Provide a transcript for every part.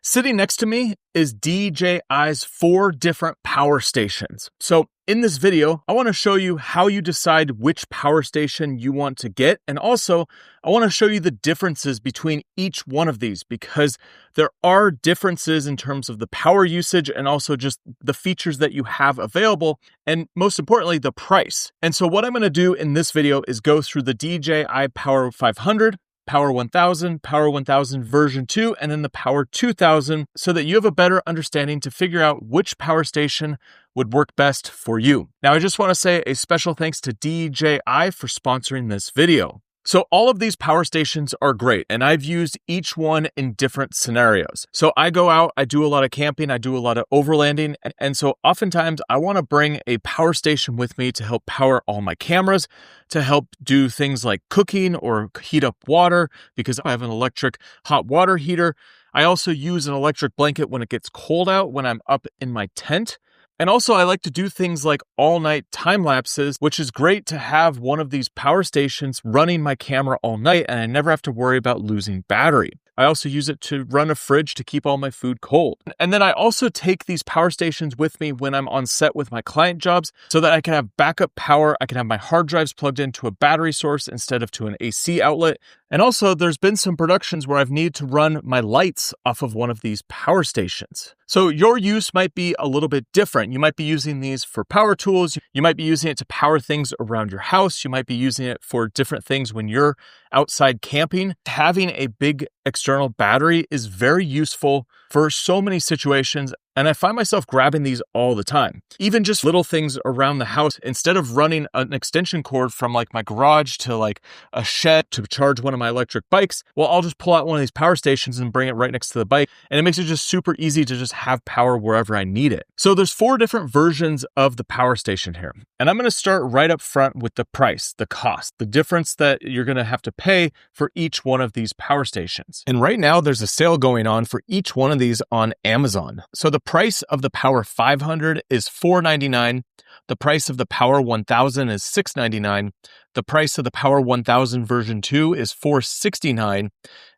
Sitting next to me is DJI's 4 different power stations. So in this video, I want to show you how you decide which power station you want to get. And also, I want to show you the differences between each one of these because there are differences in terms of the power usage and also just the features that you have available. And most importantly, the price. And so what I'm going to do in this video is go through the DJI Power 500, Power 1000, Power 1000 version 2, and then the Power 2000 so that you have a better understanding to figure out which power station would work best for you. Now, I just want to say a special thanks to DJI for sponsoring this video. So all of these power stations are great, and I've used each one in different scenarios. So I go out, I do a lot of camping, I do a lot of overlanding, and so oftentimes I want to bring a power station with me to help power all my cameras, to help do things like cooking or heat up water because I have an electric hot water heater. I also use an electric blanket when it gets cold out when I'm up in my tent. And also I like to do things like all night time lapses, which is great to have one of these power stations running my camera all night and I never have to worry about losing battery. I also use it to run a fridge to keep all my food cold. And then I also take these power stations with me when I'm on set with my client jobs so that I can have backup power. I can have my hard drives plugged into a battery source instead of to an AC outlet. And also there's been some productions where I've needed to run my lights off of one of these power stations. So your use might be a little bit different. You might be using these for power tools. You might be using it to power things around your house. You might be using it for different things when you're outside camping. Having a big external battery is very useful for so many situations. And I find myself grabbing these all the time. Even just little things around the house, instead of running an extension cord from like my garage to like a shed to charge one of my electric bikes, well, I'll just pull out one of these power stations and bring it right next to the bike. And it makes it just super easy to just have power wherever I need it. So there's 4 different versions of the power station here. And I'm going to start right up front with the price, the cost, the difference that you're going to have to pay for each one of these power stations. And right now there's a sale going on for each one of these on Amazon. So the price of the Power 500 is $499. The price of the Power 1000 is $699. The price of the Power 1000 version 2 is $469.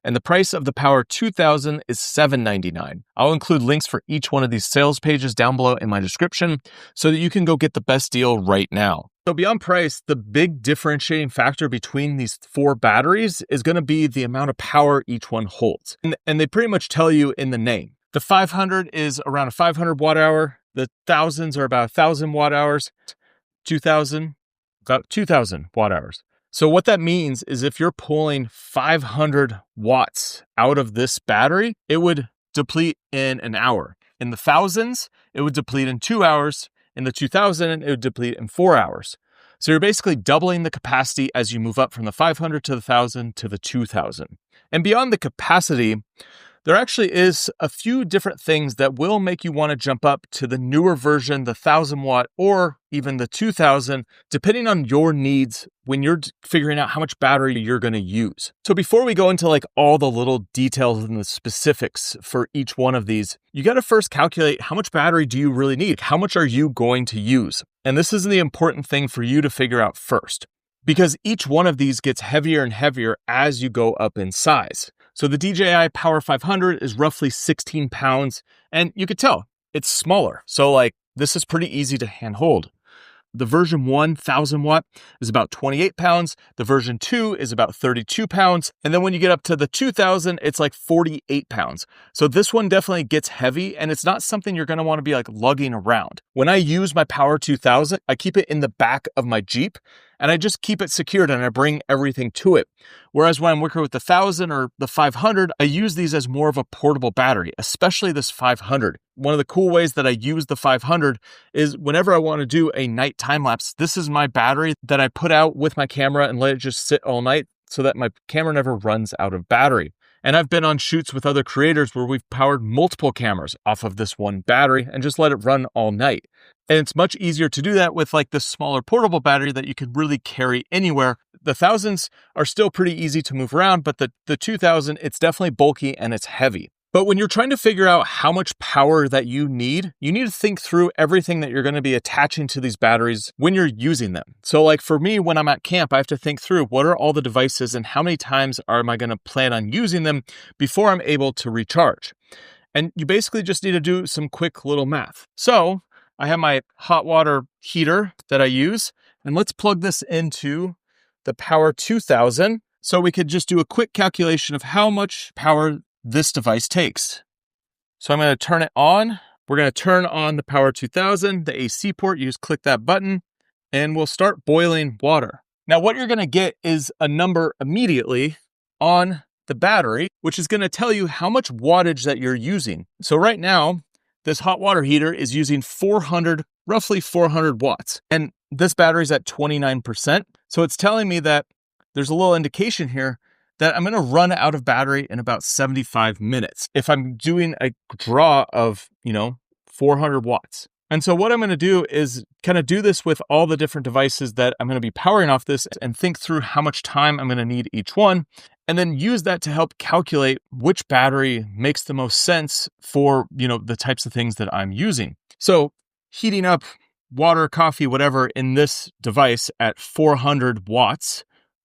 And the price of the Power 2000 is $799. I'll include links for each one of these sales pages down below in my description so that you can go get the best deal right now. So beyond price, the big differentiating factor between these 4 batteries is going to be the amount of power each one holds. And they pretty much tell you in the name. The 500 is around a 500 watt hour. The 1000s are about 1000 watt hours. 2000, about 2000 watt hours. So what that means is if you're pulling 500 watts out of this battery, it would deplete in an hour. In the 1000s, it would deplete in 2 hours. In the 2000, it would deplete in 4 hours. So you're basically doubling the capacity as you move up from the 500 to the 1000 to the 2000. And beyond the capacity, there actually is a few different things that will make you want to jump up to the newer version, the 1000 watt, or even the 2000, depending on your needs when you're figuring out how much battery you're going to use. So before we go into like all the little details and the specifics for each one of these, you got to first calculate how much battery do you really need? How much are you going to use? And this is the important thing for you to figure out first, because each one of these gets heavier and heavier as you go up in size. So the DJI Power 500 is roughly 16 pounds, and you could tell it's smaller. So like this is pretty easy to handhold. The version 1000 watt is about 28 pounds. The version 2 is about 32 pounds. And then when you get up to the 2000, it's like 48 pounds. So this one definitely gets heavy and it's not something you're going to want to be like lugging around. When I use my Power 2000, I keep it in the back of my Jeep and I just keep it secured and I bring everything to it. Whereas when I'm working with the 1000 or the 500, I use these as more of a portable battery, especially this 500. One of the cool ways that I use the 500 is whenever I want to do a night time lapse, this is my battery that I put out with my camera and let it just sit all night so that my camera never runs out of battery. And I've been on shoots with other creators where we've powered multiple cameras off of this one battery and just let it run all night. And it's much easier to do that with like this smaller portable battery that you could really carry anywhere. The 1000s are still pretty easy to move around, but the 2000, it's definitely bulky and it's heavy. But when you're trying to figure out how much power that you need to think through everything that you're going to be attaching to these batteries when you're using them. So like for me, when I'm at camp, I have to think through what are all the devices and how many times am I going to plan on using them before I'm able to recharge. And you basically just need to do some quick little math. So I have my hot water heater that I use, and let's plug this into the Power 2000 so we could just do a quick calculation of how much power this device takes. So I'm going to turn it on. We're going to turn on the Power 2000, the AC port. You just click that button and we'll start boiling water. Now what you're going to get is a number immediately on the battery, which is going to tell you how much wattage that you're using. So right now, this hot water heater is using roughly 400 watts. And this battery's at 29%. So it's telling me that there's a little indication here that I'm going to run out of battery in about 75 minutes if I'm doing a draw of, 400 watts. And so what I'm going to do is kind of do this with all the different devices that I'm going to be powering off this and think through how much time I'm going to need each one, and then use that to help calculate which battery makes the most sense for, the types of things that I'm using. So heating up water, coffee, whatever in this device at 400 watts,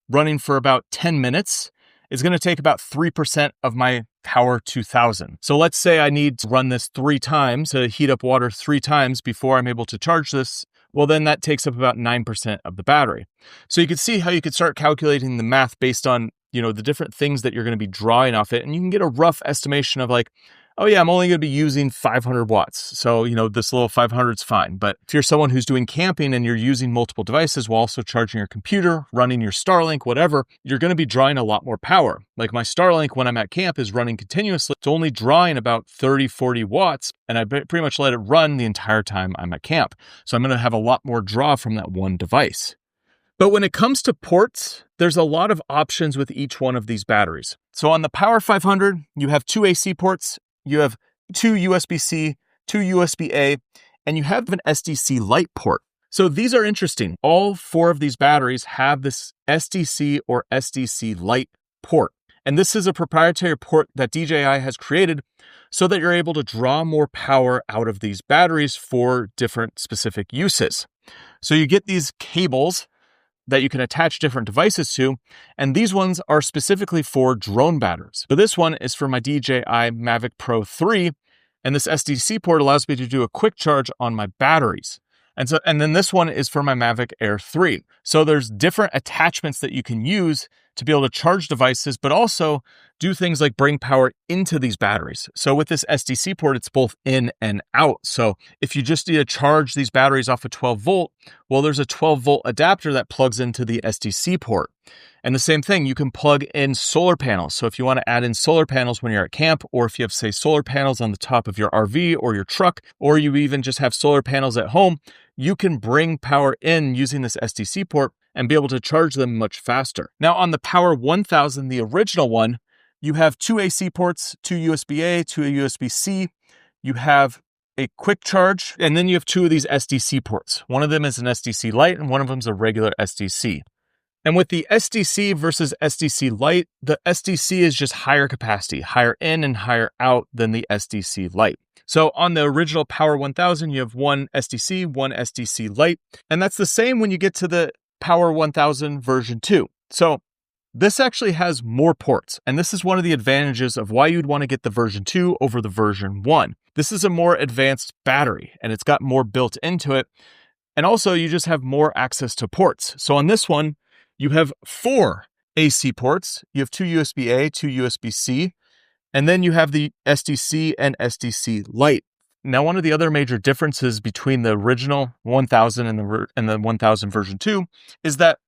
running for about 10 minutes, is going to take about 3% of my Power 2000. So let's say I need to run this 3 times, to heat up water 3 times before I'm able to charge this. Well, then that takes up about 9% of the battery. So you can see how you could start calculating the math based on, the different things that you're going to be drawing off it. And you can get a rough estimation of like, oh yeah, I'm only going to be using 500 watts. So, this little 500 is fine. But if you're someone who's doing camping and you're using multiple devices while also charging your computer, running your Starlink, whatever, you're going to be drawing a lot more power. Like my Starlink, when I'm at camp, is running continuously. It's only drawing about 30, 40 watts. And I pretty much let it run the entire time I'm at camp. So I'm going to have a lot more draw from that one device. But when it comes to ports, there's a lot of options with each one of these batteries. So on the Power 500, you have 2 AC ports, you have 2 USB-C, 2 USB-A, and you have an SDC Lite port. So these are interesting. All 4 of these batteries have this SDC or SDC Lite port. And this is a proprietary port that DJI has created so that you're able to draw more power out of these batteries for different specific uses. So you get these cables that you can attach different devices to, and these ones are specifically for drone batteries. So this one is for my DJI Mavic Pro 3, and this SDC port allows me to do a quick charge on my batteries. And then this one is for my Mavic Air 3. So there's different attachments that you can use to be able to charge devices, but also do things like bring power into these batteries. So with this SDC port, it's both in and out. So if you just need to charge these batteries off a 12 volt, well, there's a 12 volt adapter that plugs into the SDC port. And the same thing, you can plug in solar panels. So if you want to add in solar panels when you're at camp, or if you have, say, solar panels on the top of your RV or your truck, or you even just have solar panels at home, you can bring power in using this SDC port and be able to charge them much faster. Now on the Power 1000, the original one, you have 2 AC ports, 2 USB-A, 2 USB-C. You have a quick charge, and then you have 2 of these SDC ports. One of them is an SDC Lite, and one of them is a regular SDC. And with the SDC versus SDC Lite, the SDC is just higher capacity, higher in and higher out than the SDC Lite. So on the original Power 1000, you have 1 SDC, 1 SDC Lite, and that's the same when you get to the Power 1000 version 2. So this actually has more ports, and this is one of the advantages of why you'd want to get the version 2 over the version 1. This is a more advanced battery, and it's got more built into it, and also you just have more access to ports. So on this one, you have 4 AC ports, you have 2 USB-A, 2 USB-C, and then you have the SDC and SDC Lite. Now, one of the other major differences between the original 1000 and the 1000 version 2 is that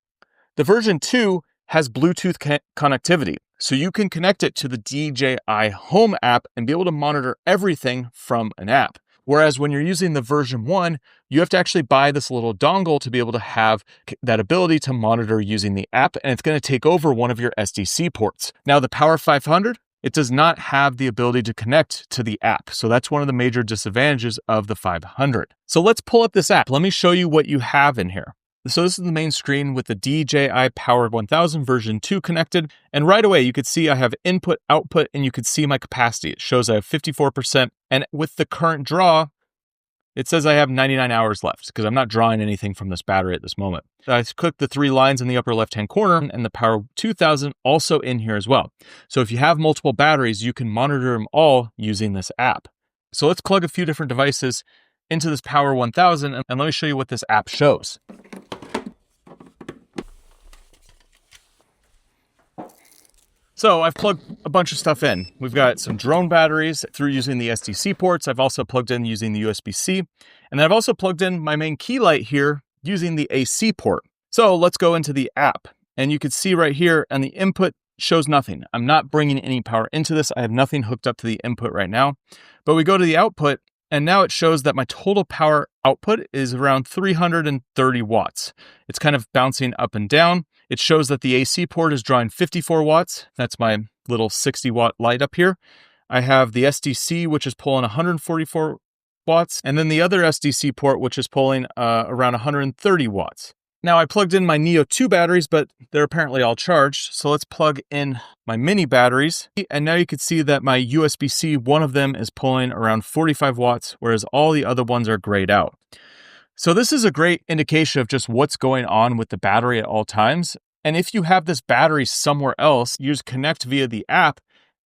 the version 2 has Bluetooth connectivity. So you can connect it to the DJI Home app and be able to monitor everything from an app. Whereas when you're using the version 1, you have to actually buy this little dongle to be able to have that ability to monitor using the app, and it's going to take over one of your SDC ports. Now, the Power 500, it does not have the ability to connect to the app. So that's one of the major disadvantages of the 500. So let's pull up this app. Let me show you what you have in here. So this is the main screen with the DJI Power 1000 version 2 connected. And right away, you could see I have input, output, and you could see my capacity. It shows I have 54%. And with the current draw, it says I have 99 hours left because I'm not drawing anything from this battery at this moment. I click the 3 lines in the upper left-hand corner and the Power 2000 also in here as well. So if you have multiple batteries, you can monitor them all using this app. So let's plug a few different devices into this Power 1000 and let me show you what this app shows. So I've plugged a bunch of stuff in. We've got some drone batteries through using the SDC ports. I've also plugged in using the USB-C. And then I've also plugged in my main key light here using the AC port. So let's go into the app. And you can see right here, and the input shows nothing. I'm not bringing any power into this. I have nothing hooked up to the input right now. But we go to the output, and now it shows that my total power output is around 330 watts. It's kind of bouncing up and down. It shows that the AC port is drawing 54 watts. That's my little 60 watt light up here. I have the SDC, which is pulling 144 watts, and then the other SDC port, which is pulling around 130 watts. Now I plugged in my Neo 2 batteries, but they're apparently all charged. So let's plug in my mini batteries. And now you can see that my USB-C, one of them is pulling around 45 watts, whereas all the other ones are grayed out. So this is a great indication of just what's going on with the battery at all times. And if you have this battery somewhere else, you just connect via the app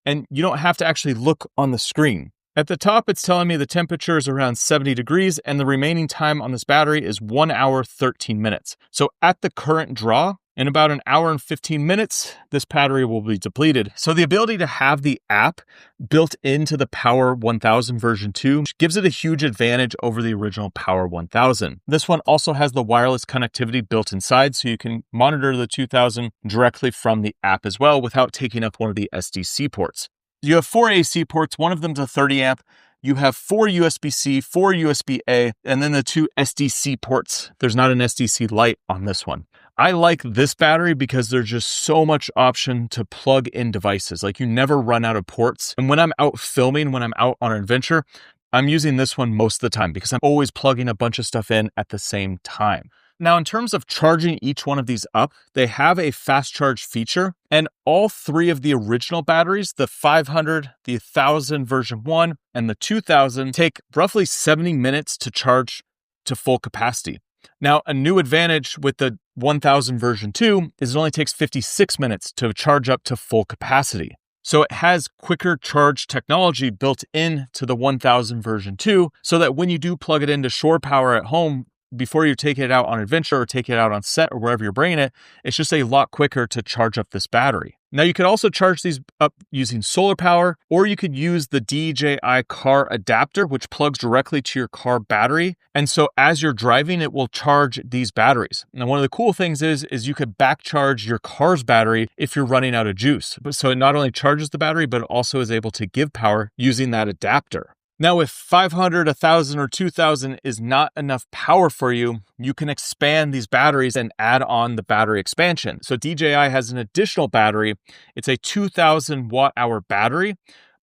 and you don't have to actually look on the screen. At the top, it's telling me the temperature is around 70 degrees and the remaining time on this battery is 1 hour, 13 minutes. So at the current draw, in about 1 hour and 15 minutes, this battery will be depleted. So the ability to have the app built into the Power 1000 version 2 gives it a huge advantage over the original Power 1000. This one also has the wireless connectivity built inside, so you can monitor the 2000 directly from the app as well without taking up one of the SDC ports. You have 4 AC ports, one of them's a 30 amp. You have 4 USB-C, 4 USB-A, and then the 2 SDC ports. There's not an SDC light on this one. I like this battery because there's just so much option to plug in devices. Like you never run out of ports. And when I'm out filming, when I'm out on an adventure, I'm using this one most of the time because I'm always plugging a bunch of stuff in at the same time. Now, in terms of charging each one of these up, they have a fast charge feature, and all 3 of the original batteries, the 500, the 1000 version 1, and the 2000, take roughly 70 minutes to charge to full capacity. Now, a new advantage with the 1000 version 2 is it only takes 56 minutes to charge up to full capacity. So it has quicker charge technology built into the 1000 version 2, so that when you do plug it into shore power at home, before you take it out on adventure or take it out on set or wherever you're bringing it, it's just a lot quicker to charge up this battery. Now you could also charge these up using solar power, or you could use the DJI car adapter, which plugs directly to your car battery. And so as you're driving, it will charge these batteries. Now, one of the cool things is you could back charge your car's battery if you're running out of juice. So it not only charges the battery, but it also is able to give power using that adapter. Now, if 500, 1000, or 2000 is not enough power for you, you can expand these batteries and add on the battery expansion. So DJI has an additional battery. It's a 2000 watt hour battery,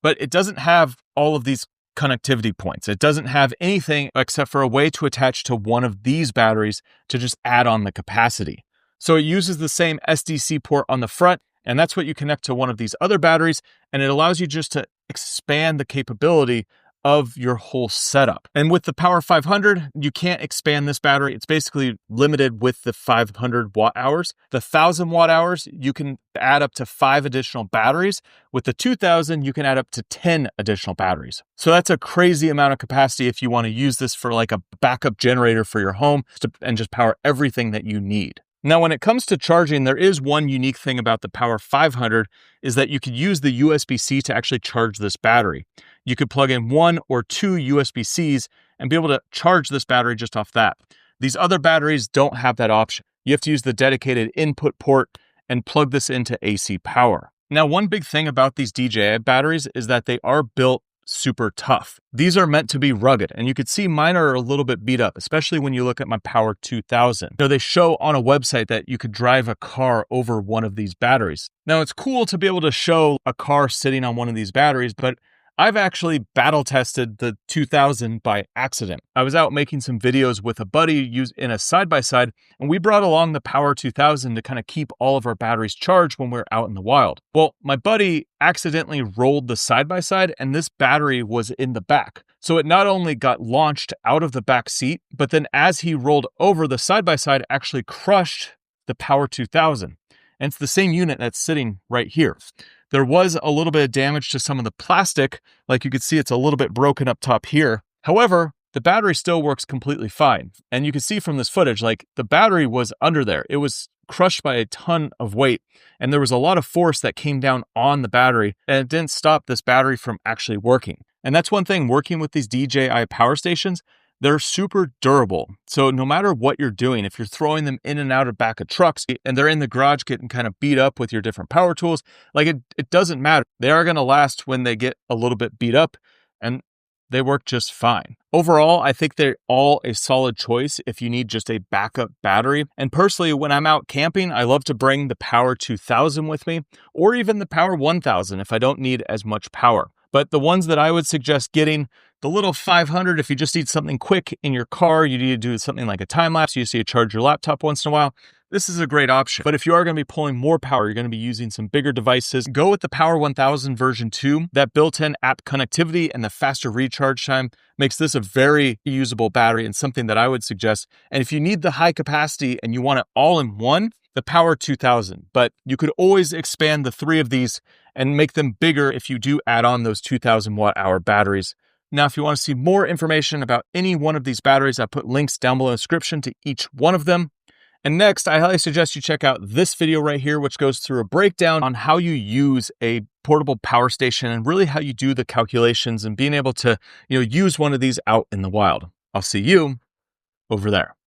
but it doesn't have all of these connectivity points. It doesn't have anything except for a way to attach to one of these batteries to just add on the capacity. So it uses the same SDC port on the front, and that's what you connect to one of these other batteries, and it allows you just to expand the capability of your whole setup. And with the Power 500, you can't expand this battery. It's basically limited with the 500 watt hours. The 1000 watt hours, you can add up to 5 additional batteries. With the 2000, you can add up to 10 additional batteries. So that's a crazy amount of capacity if you want to use this for like a backup generator for your home and just power everything that you need. Now, when it comes to charging, there is one unique thing about the Power 500 is that you could use the USB-C to actually charge this battery. You could plug in 1 or 2 USB-Cs and be able to charge this battery just off that. These other batteries don't have that option. You have to use the dedicated input port and plug this into AC power. Now, one big thing about these DJI batteries is that they are built super tough. These are meant to be rugged, and you could see mine are a little bit beat up, especially when you look at my Power 2000. They show on a website that you could drive a car over one of these batteries. Now, it's cool to be able to show a car sitting on one of these batteries, but I've actually battle tested the 2000 by accident. I was out making some videos with a buddy in a side-by-side, and we brought along the Power 2000 to kind of keep all of our batteries charged when we're out in the wild. Well, my buddy accidentally rolled the side-by-side, and this battery was in the back. So it not only got launched out of the back seat, but then as he rolled over, the side-by-side actually crushed the Power 2000. And it's the same unit that's sitting right here. There was a little bit of damage to some of the plastic. Like you can see, it's a little bit broken up top here. However, the battery still works completely fine. And you can see from this footage, like the battery was under there. It was crushed by a ton of weight. And there was a lot of force that came down on the battery, and it didn't stop this battery from actually working. And that's one thing, working with these DJI power stations, they're super durable. So no matter what you're doing, if you're throwing them in and out of back of trucks and they're in the garage getting kind of beat up with your different power tools, like it doesn't matter. They are going to last when they get a little bit beat up, and they work just fine. Overall, I think they're all a solid choice if you need just a backup battery. And personally, when I'm out camping, I love to bring the Power 2000 with me, or even the Power 1000 if I don't need as much power. But the ones that I would suggest getting, the little 500, if you just need something quick in your car, you need to do something like a time lapse, you see you charge your laptop once in a while, this is a great option. But if you are going to be pulling more power, you're going to be using some bigger devices, go with the Power 1000 version 2. That built-in app connectivity and the faster recharge time makes this a very usable battery and something that I would suggest. And if you need the high capacity and you want it all in one, the Power 2000. But you could always expand the 3 of these and make them bigger if you do add on those 2000 watt-hour batteries. Now, if you want to see more information about any one of these batteries, I put links down below in the description to each one of them. And next, I highly suggest you check out this video right here, which goes through a breakdown on how you use a portable power station and really how you do the calculations and being able to, use one of these out in the wild. I'll see you over there.